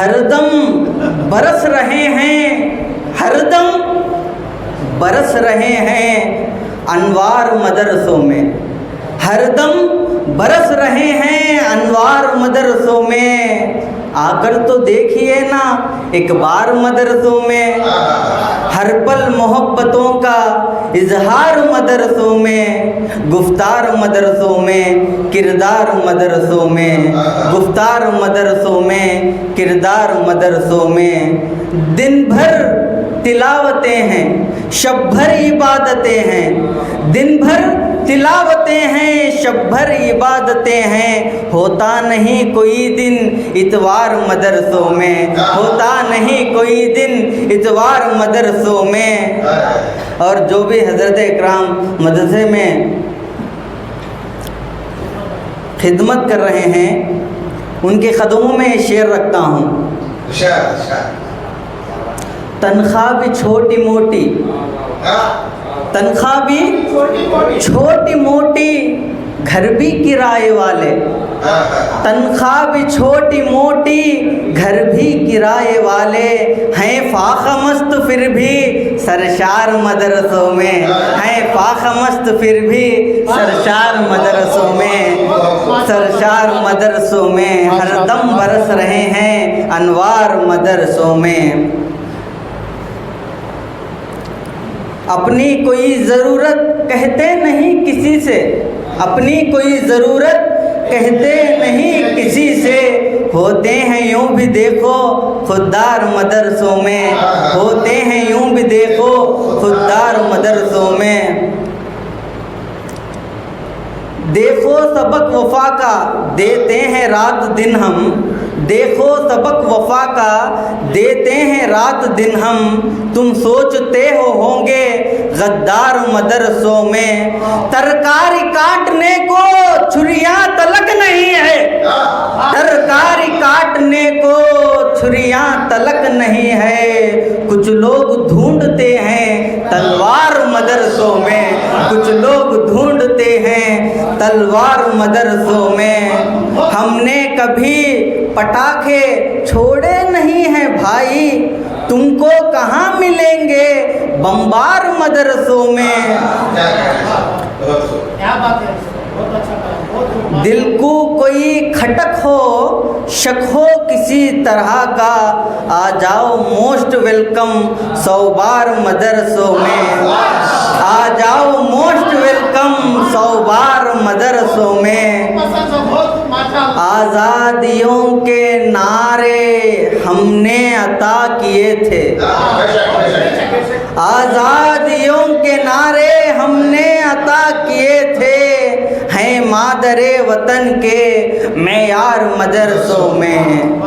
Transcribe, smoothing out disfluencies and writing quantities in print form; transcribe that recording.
हरदम बरस रहे हैं, हरदम बरस रहे हैं अनवार मदरसों में, हरदम बरस रहे हैं अनवार मदरसों में। आकर तो देखिए ना एक बार मदरसों में, हर पल मोहब्बतों का इजहार मदरसों में, गुफ्तार मदरसों में, किरदार मदरसों में, गुफ्तार मदरसों में, किरदार मदरसों में। दिन भर तिलावतें हैं, शब भर इबादतें हैं, दिन भर तिलावतें हैं, शब भर इबादतें हैं। होता नहीं कोई दिन इतवार मदरसों में, होता नहीं कोई दिन इतवार मदरसों में। और जो भी हज़रत इकराम मदरसे में खिदमत कर रहे हैं उनके कदमों में शेर रखता हूँ। तनख्वाह भी छोटी मोटी, तनख्वाह भी छोटी मोटी, घर भी किराए वाले, तनख्वाह भी छोटी मोटी, घर भी किराए वाले हैं। फाखमस्त फिर भी सरशार मदरसों में, हैं फाखमस्त फिर भी सरशार मदरसों में, सरशार मदरसों में। हरदम बरस रहे हैं अनवार मदरसों में। अपनी कोई ज़रूरत कहते नहीं किसी से, अपनी कोई ज़रूरत कहते नहीं किसी से। होते हैं यूं भी देखो खुददार मदरसों में, होते हैं यूं भी देखो खुददार मदरसों में। देखो सबक वफा का देते हैं रात दिन हम, देखो सबक वफा का देते हैं रात दिन हम। तुम सोचते होंगे गद्दार मदरसों में, तरकारी काटने को छुरियां तलक नहीं है, तरकारी काटने को छुरियां तलक नहीं है। कुछ लोग ढूंढते हैं तलवार मदरसों में, कुछ लोग ढूंढते हैं तलवार मदरसों में। हमने कभी पटाखे छोड़े नहीं हैं भाई, तुमको कहाँ मिलेंगे बम्बार मदरसों में। क्या बात है, बहुत अच्छा। दिल को कोई खटक हो, शक हो किसी तरह का, आ जाओ मोस्ट वेलकम 100 बार मदरसों में, आ जाओ मोस्ट वेलकम 100 बार मदरसों में। आज़ादियों के नारे हमने अता किए थे, आज़ादियों के नारे हमने अता किए थे, हैं मादरे वतन के मेयार मदरसों में।